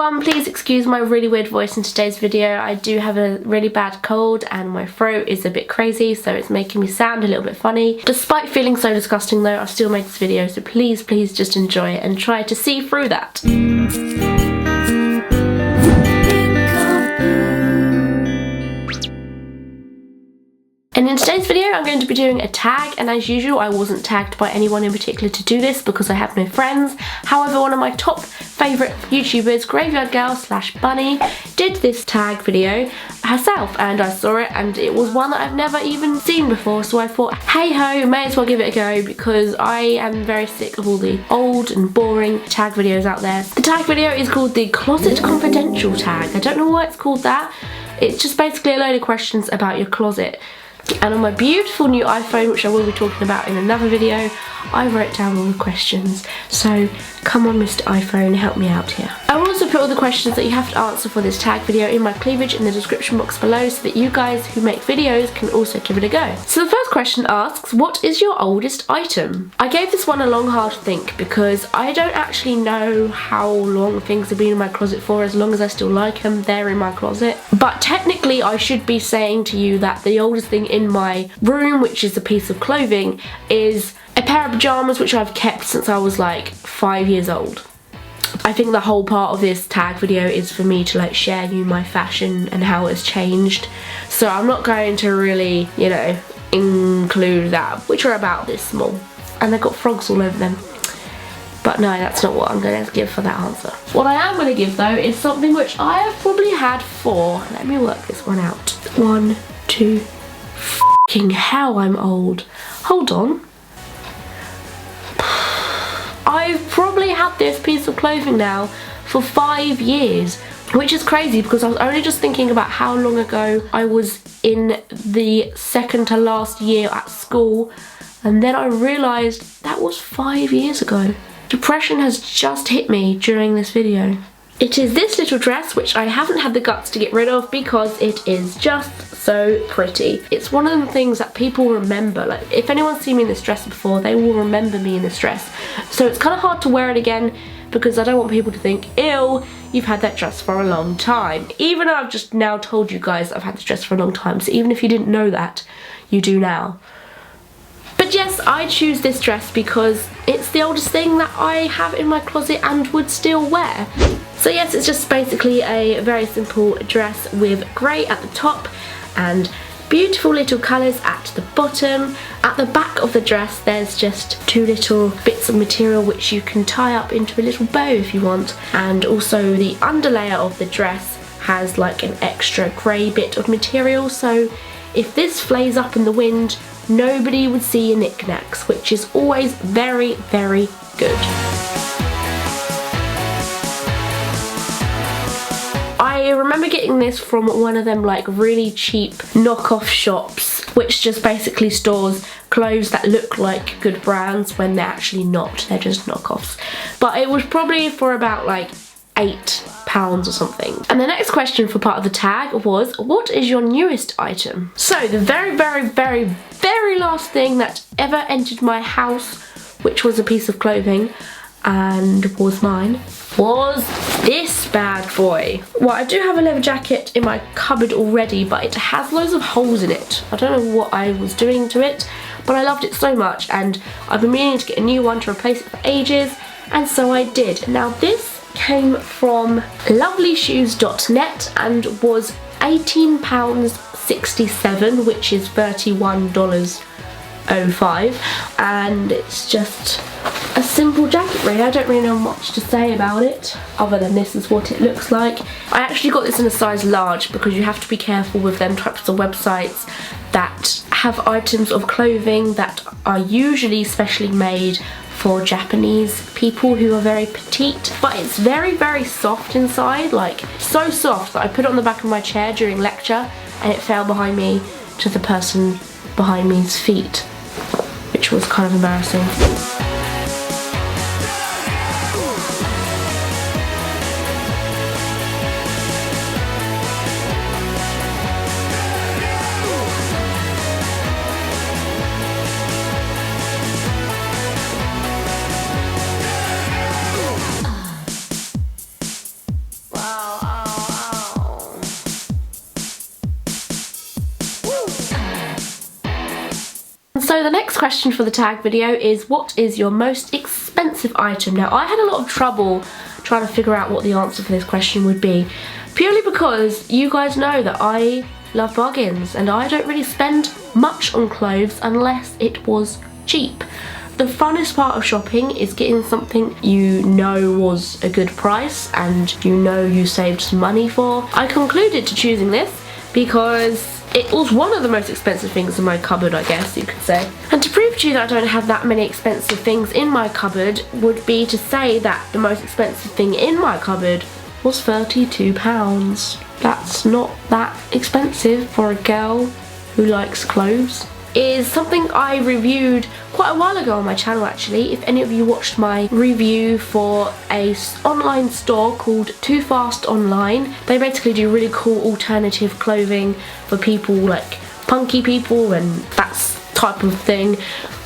everyone, please excuse my really weird voice in today's video. I do have a really bad cold and my throat is a bit crazy, so it's making me sound a little bit funny. Despite feeling so disgusting though, I still made this video, so please just enjoy it and try to see through that. And in today's video I'm going to be doing a tag, and as usual I wasn't tagged by anyone in particular to do this because I have no friends. However, one of my top favourite YouTubers, Graveyard Girl / Bunny, did this tag video herself, and I saw it and it was one that I've never even seen before, so I thought, hey ho, may as well give it a go because I am very sick of all the old and boring tag videos out there. The tag video is called the Closet Confidential tag. I don't know why it's called that. It's just basically a load of questions about your closet. And on my beautiful new iPhone, which I will be talking about in another video, I wrote down all the questions. So come on, Mr. iPhone, help me out here. I will also put all the questions that you have to answer for this tag video in my cleavage in the description box below so that you guys who make videos can also give it a go. So the first question asks, what is your oldest item? I gave this one a long hard think because I don't actually know how long things have been in my closet for. As long as I still like them, they're in my closet. But technically I should be saying to you that the oldest thing in my room, which is a piece of clothing, is a pair of pyjamas which I've kept since I was like 5 years old. I think the whole part of this tag video is for me to like share you my fashion and how it's changed. So I'm not going to really, you know, include that, which are about this small. And they've got frogs all over them. But no, that's not what I'm going to give for that answer. What I am going to give though is something which I have probably had for, let me work this one out. 1, 2, f***ing hell, I'm old. Hold on. I've probably had this piece of clothing now for 5 years, which is crazy because I was only just thinking about how long ago I was in the second to last year at school, and then I realised that was 5 years ago. Depression has just hit me during this video. It is this little dress which I haven't had the guts to get rid of because it is just so pretty. It's one of the things that people remember. Like, if anyone's seen me in this dress before, they will remember me in this dress. So it's kind of hard to wear it again because I don't want people to think, ew, you've had that dress for a long time. Even though I've just now told you guys I've had this dress for a long time, so even if you didn't know that, you do now. But yes, I choose this dress because it's the oldest thing that I have in my closet and would still wear. So yes, it's just basically a very simple dress with grey at the top and beautiful little colours at the bottom. At the back of the dress there's just 2 little bits of material which you can tie up into a little bow if you want, and also the underlayer of the dress has like an extra grey bit of material, so if this flays up in the wind nobody would see your knickknacks, which is always very, very good. I remember getting this from one of them like really cheap knockoff shops, which just basically stores clothes that look like good brands when they're actually not, they're just knockoffs. But it was probably for about like £8 or something. And the next question for part of the tag was, what is your newest item? So the very last thing that ever entered my house, which was a piece of clothing and was mine, was this bad boy. Well, I do have a leather jacket in my cupboard already, but it has loads of holes in it. I don't know what I was doing to it, but I loved it so much and I've been meaning to get a new one to replace it for ages, and so I did. Now this came from lovelyshoes.net and was £18.67, which is $31.05, and it's just a simple jacket really. I don't really know much to say about it other than this is what it looks like. I actually got this in a size large because you have to be careful with them types of websites that have items of clothing that are usually specially made for Japanese people who are very petite, but it's very soft inside, like so soft that I put it on the back of my chair during lecture and it fell behind me to the person behind me's feet, which was kind of embarrassing. So the next question for the tag video is, what is your most expensive item? Now, I had a lot of trouble trying to figure out what the answer for this question would be, purely because you guys know that I love bargains and I don't really spend much on clothes unless it was cheap. The funnest part of shopping is getting something you know was a good price and you know you saved some money for. I concluded to choosing this because it was one of the most expensive things in my cupboard, I guess you could say. And to prove to you that I don't have that many expensive things in my cupboard would be to say that the most expensive thing in my cupboard was £32. That's not that expensive for a girl who likes clothes. Is something I reviewed quite a while ago on my channel actually. If any of you watched my review for a online store called Too Fast Online, they basically do really cool alternative clothing for people like punky people and that type of thing.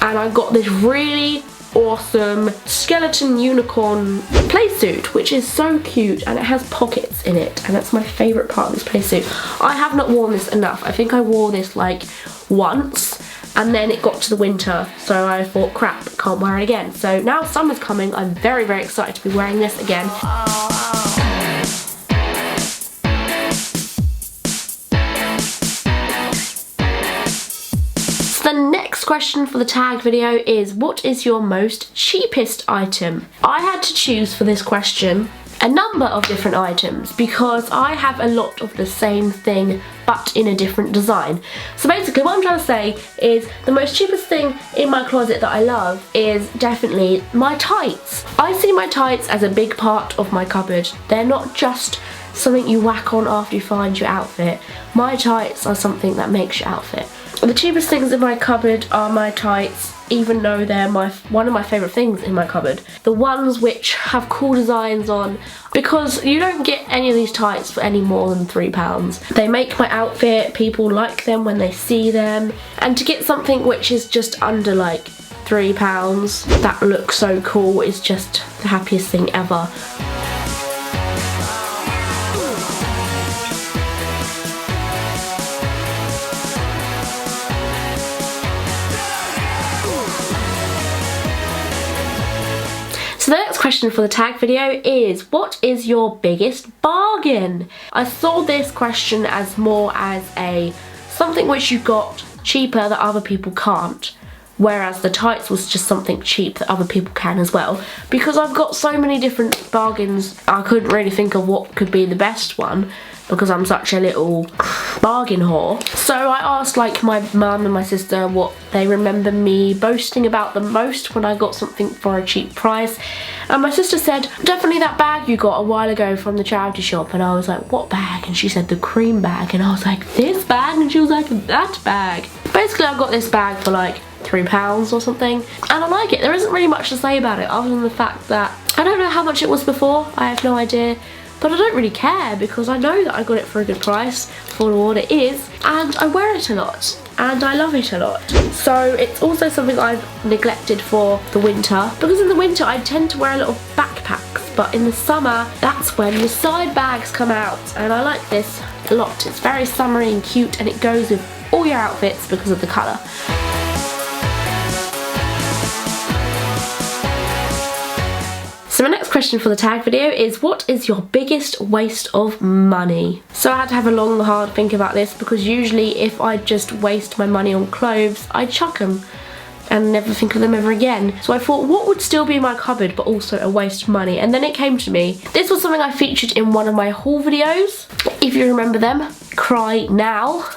And I got this really awesome skeleton unicorn playsuit, which is so cute and it has pockets in it, and that's my favourite part of this playsuit. I have not worn this enough. I think I wore this like once and then it got to the winter, so I thought, crap, can't wear it again. So now summer's coming, I'm very, very excited to be wearing this again. The next question for the tag video is, what is your most cheapest item? I had to choose for this question a number of different items because I have a lot of the same thing but in a different design. So basically what I'm trying to say is the most cheapest thing in my closet that I love is definitely my tights. I see my tights as a big part of my cupboard. They're not just something you whack on after you find your outfit. My tights are something that makes your outfit. The cheapest things in my cupboard are my tights, even though they're one of my favourite things in my cupboard. The ones which have cool designs on, because you don't get any of these tights for any more than £3. They make my outfit, people like them when they see them, and to get something which is just under like £3 that looks so cool is just the happiest thing ever. So the next question for the tag video is, what is your biggest bargain? I saw this question as more as something which you got cheaper that other people can't, whereas the tights was just something cheap that other people can as well. Because I've got so many different bargains, I couldn't really think of what could be the best one because I'm such a little bargain whore. So I asked like my mum and my sister what they remember me boasting about the most when I got something for a cheap price, and my sister said, definitely that bag you got a while ago from the charity shop. And I was like, what bag? And she said the cream bag, and I was like, this bag? And she was like, that bag. Basically I got this bag for like £3 or something, and I like it. There isn't really much to say about it other than the fact that I don't know how much it was before, I have no idea. But I don't really care because I know that I got it for a good price for what it is, and I wear it a lot and I love it a lot. So it's also something I've neglected for the winter, because in the winter I tend to wear a lot of backpacks, but in the summer that's when the side bags come out, and I like this a lot. It's very summery and cute and it goes with all your outfits because of the colour. So my next question for the tag video is, what is your biggest waste of money? So I had to have a long, hard think about this, because usually if I just waste my money on clothes, I chuck them and never think of them ever again. So I thought, what would still be in my cupboard but also a waste of money? And then it came to me. This was something I featured in one of my haul videos. If you remember them, cry now.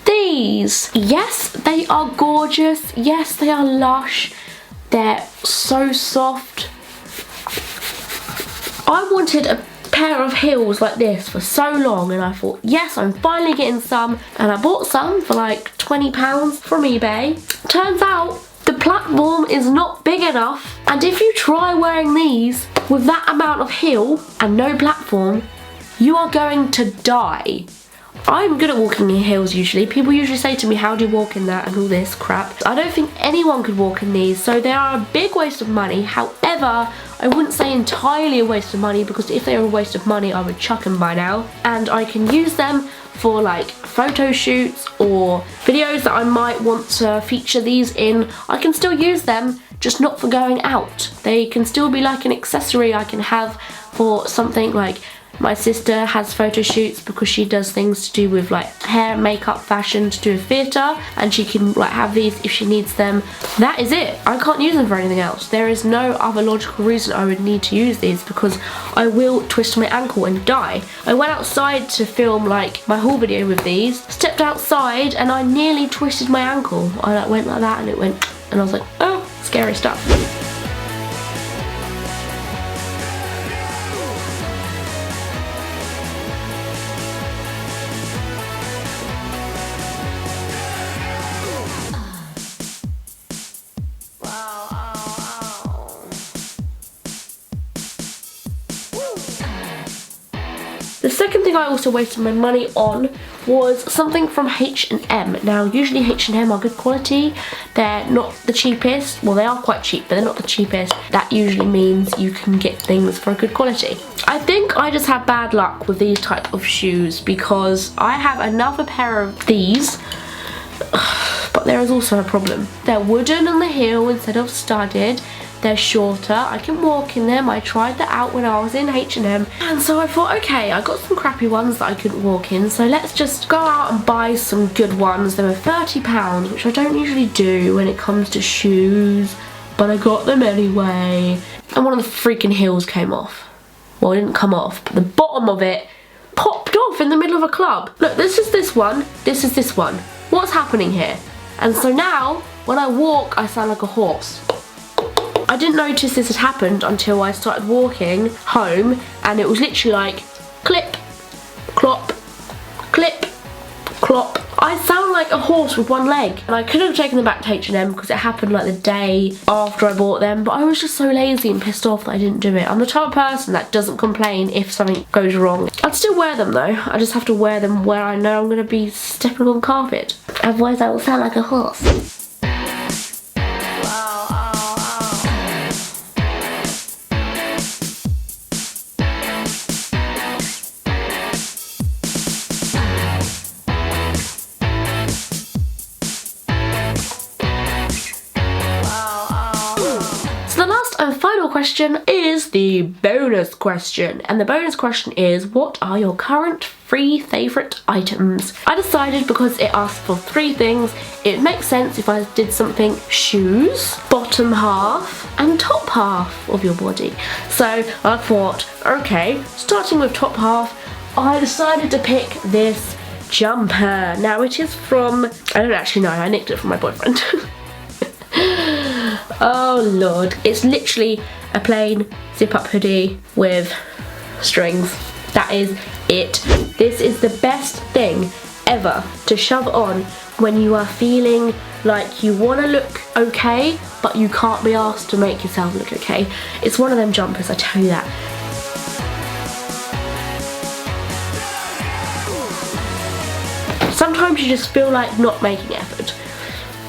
These. Yes, they are gorgeous. Yes, they are lush. They're so soft. I wanted a pair of heels like this for so long, and I thought, yes, I'm finally getting some, and I bought some for like £20 from eBay. Turns out the platform is not big enough, and if you try wearing these with that amount of heel and no platform, you are going to die. I'm good at walking in heels usually. People usually say to me, how do you walk in that and all this crap. I don't think anyone could walk in these, so they are a big waste of money. However, I wouldn't say entirely a waste of money, because if they were a waste of money I would chuck them by now. And I can use them for like photo shoots or videos that I might want to feature these in. I can still use them, just not for going out. They can still be like an accessory I can have for something like my sister has photo shoots because she does things to do with like hair, makeup, fashion, to do with theatre, and she can like have these if she needs them. That is it. I can't use them for anything else. There is no other logical reason I would need to use these, because I will twist my ankle and die. I went outside to film like my haul video with these, stepped outside and I nearly twisted my ankle. I like went like that and it went, and I was like, oh, scary stuff. The second thing I also wasted my money on was something from H&M. Now, usually H&M are good quality. They're not the cheapest. Well, they are quite cheap, but they're not the cheapest. That usually means you can get things for a good quality. I think I just have bad luck with these type of shoes, because I have another pair of these, but there is also a problem. They're wooden on the heel instead of studded. They're shorter. I can walk in them. I tried that out when I was in H&M, and so I thought, okay, I got some crappy ones that I couldn't walk in, so let's just go out and buy some good ones. They were £30, which I don't usually do when it comes to shoes, but I got them anyway. And one of the freaking heels came off. Well, it didn't come off, but the bottom of it popped off in the middle of a club. Look, this is this one, this is this one. What's happening here? And so now, when I walk, I sound like a horse. I didn't notice this had happened until I started walking home, and it was literally like clip, clop, clip, clop. I sound like a horse with one leg, and I could have taken them back to H&M because it happened like the day after I bought them, but I was just so lazy and pissed off that I didn't do it. I'm the type of person that doesn't complain if something goes wrong. I'd still wear them though. I just have to wear them where I know I'm going to be stepping on carpet. Otherwise I will sound like a horse. Final question is the bonus question, and the bonus question is, what are your current 3 favourite items? I decided, because it asked for 3 things, it makes sense if I did something shoes, bottom half and top half of your body. So I thought, okay, starting with top half, I decided to pick this jumper. Now it is from, I don't actually know, I nicked it from my boyfriend. Oh lord, it's literally a plain zip-up hoodie with strings. That is it. This is the best thing ever to shove on when you are feeling like you want to look okay, but you can't be asked to make yourself look okay. It's one of them jumpers, I tell you that. Sometimes you just feel like not making effort,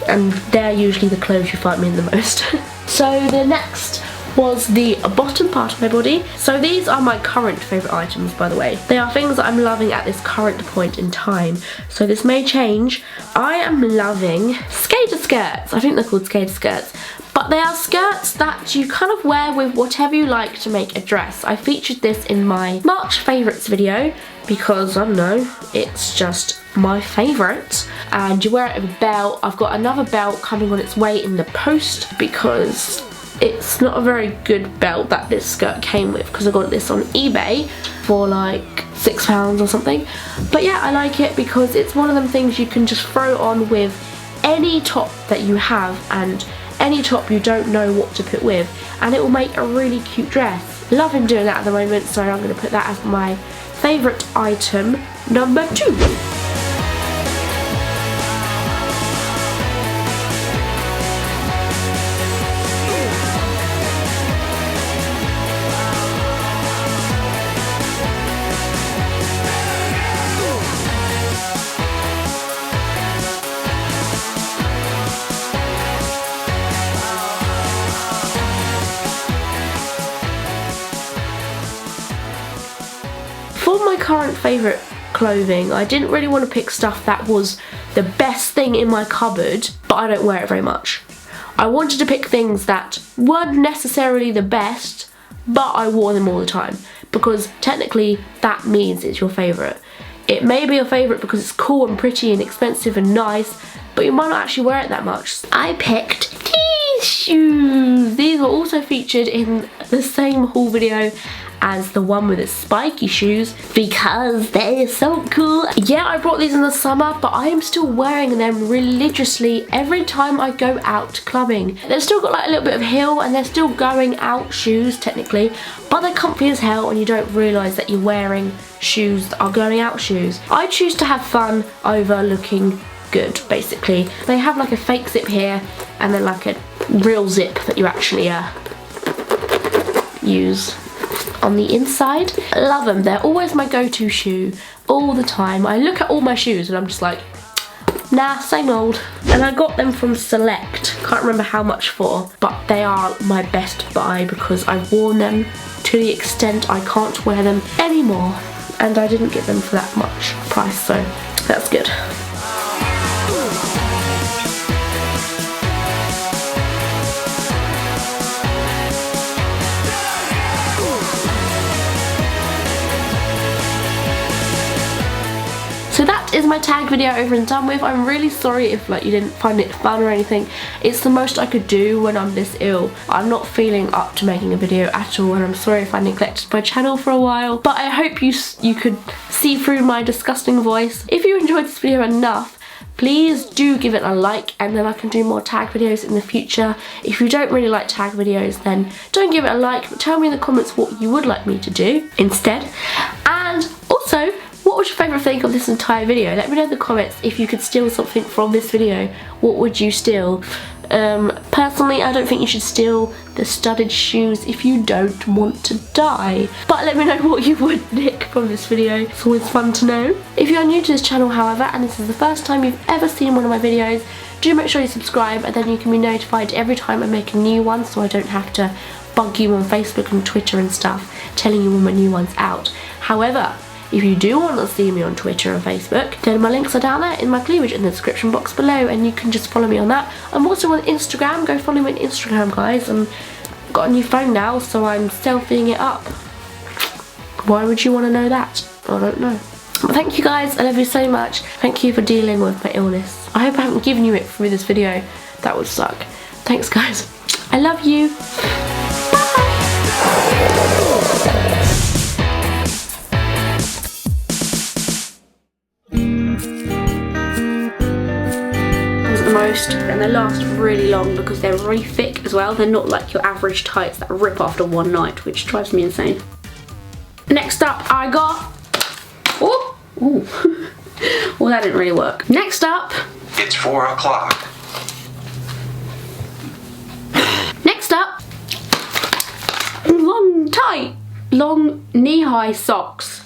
and they're usually the clothes you find me in the most. So the next was the bottom part of my body. So these are my current favourite items, by the way. They are things that I'm loving at this current point in time. So this may change. I am loving skater skirts. I think they're called skater skirts. But they are skirts that you kind of wear with whatever you like to make a dress. I featured this in my March favourites video because, I don't know, it's just my favourite. And you wear it with a belt. I've got another belt coming on its way in the post because it's not a very good belt that this skirt came with, because I got this on eBay for like £6 or something. But yeah, I like it because it's one of them things you can just throw on with any top that you have and any top you don't know what to put with, and it will make a really cute dress. Loving doing that at the moment, so I'm going to put that as my favourite item number 2. for my current favourite clothing, I didn't really want to pick stuff that was the best thing in my cupboard, but I don't wear it very much. I wanted to pick things that weren't necessarily the best, but I wore them all the time, because technically that means it's your favourite. It may be your favourite because it's cool and pretty and expensive and nice, but you might not actually wear it that much. I picked these shoes. These were also featured in the same haul video as the one with the spiky shoes because they're so cool. Yeah, I brought these in the summer, but I am still wearing them religiously every time I go out clubbing. They've still got like a little bit of heel and they're still going out shoes technically, but they're comfy as hell and you don't realise that you're wearing shoes that are going out shoes. I choose to have fun over looking good, basically. They have like a fake zip here and then like a real zip that you actually use on the inside. I love them. They're always my go-to shoe all the time. I look at all my shoes and I'm just like, nah, same old. And I got them from Select. Can't remember how much for, but they are my best buy because I've worn them to the extent I can't wear them anymore. And I didn't get them for that much price, so that's good. So that is my tag video over and done with. I'm really sorry if like you didn't find it fun or anything. It's the most I could do when I'm this ill. I'm not feeling up to making a video at all, and I'm sorry if I neglected my channel for a while, but I hope you could see through my disgusting voice. If you enjoyed this video enough, please do give it a like, and then I can do more tag videos in the future. If you don't really like tag videos, then don't give it a like, but tell me in the comments what you would like me to do instead. And also, what was your favourite thing of this entire video? Let me know in the comments if you could steal something from this video. What would you steal? Personally, I don't think you should steal the studded shoes if you don't want to die. But let me know what you would nick from this video. It's always fun to know. If you are new to this channel, however, and this is the first time you've ever seen one of my videos, do make sure you subscribe, and then you can be notified every time I make a new one, so I don't have to bug you on Facebook and Twitter and stuff telling you when my new one's out. However, if you do want to see me on Twitter and Facebook, then my links are down there in my cleavage in the description box below, and you can just follow me on that. I'm also on Instagram. Go follow me on Instagram, guys. And I've got a new phone now, so I'm selfieing it up. Why would you want to know that? I don't know. But thank you guys. I love you so much. Thank you for dealing with my illness. I hope I haven't given you it through this video. That would suck. Thanks, guys. I love you. Most, and they last really long because they're really thick as well. They're not like your average tights that rip after one night, which drives me insane. Next up I got, well, that didn't really work. Next up, it's 4 o'clock. Next up, long knee-high socks.